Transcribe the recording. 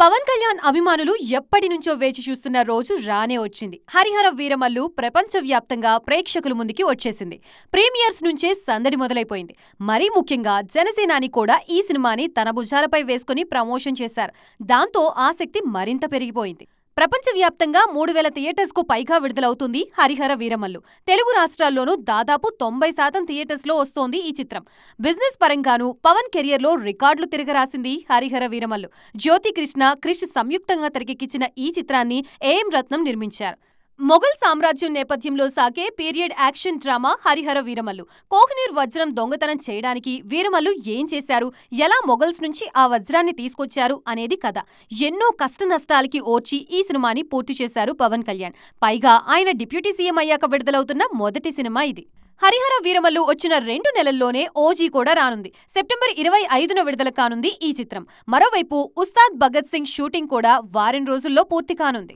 పవన్ కళ్యాణ్ అభిమానులు ఎప్పటి నుంచో వేచి చూస్తున్న రోజు రానే వచ్చింది. హరిహర వీరమల్లు ప్రపంచవ్యాప్తంగా ప్రేక్షకుల ముందుకి వచ్చేసింది. ప్రీమియర్స్ నుంచే సందడి మొదలైపోయింది. మరీ ముఖ్యంగా జనసేనాని కూడా ఈ సినిమాని తన భుజాలపై వేసుకుని ప్రమోషన్ చేశారు. దాంతో ఆసక్తి మరింత పెరిగిపోయింది. ప్రపంచవ్యాప్తంగా 3000 థియేటర్స్ కు పైగా విడుదలవుతుంది హరిహర వీరమల్లు. తెలుగు రాష్ట్రాల్లోనూ దాదాపు 90% థియేటర్స్ లో వస్తోంది ఈ చిత్రం. బిజినెస్ పరంగానూ పవన్ కెరియర్ లో రికార్డులు తిరగరాసింది హరిహర వీరమల్లు. జ్యోతి కృష్ణ, క్రిష్ సంయుక్తంగా తెరకెక్కించిన ఈ చిత్రాన్ని ఏఎం రత్నం నిర్మించారు. మొఘల్ సామ్రాజ్యం నేపథ్యంలో సాగే period action drama Harihara Veeramallu. Kohinoor వజ్రం దొంగతనం చేయడానికి వీరమల్లు ఏం చేశారు, ఎలా మొఘల్స్ నుంచి ఆ వజ్రాన్ని తీసుకొచ్చారు అనేది కథ. ఎన్నో కష్టనష్టాలకి ఓర్చి ఈ సినిమాని పూర్తి చేశారు పవన్ కళ్యాణ్. పైగా ఆయన డిప్యూటీ సీఎం అయ్యాక విడుదలవుతున్న మొదటి సినిమా ఇది. హరిహర వీరమల్లు వచ్చిన 2 నెలల్లోనే ఓజీ కూడా రానుంది. సెప్టెంబర్ 25న విడుదల కానుంది ఈ చిత్రం. మరోవైపు ఉస్తాద్ భగత్ సింగ్ షూటింగ్ కూడా వారం రోజుల్లో పూర్తి కానుంది.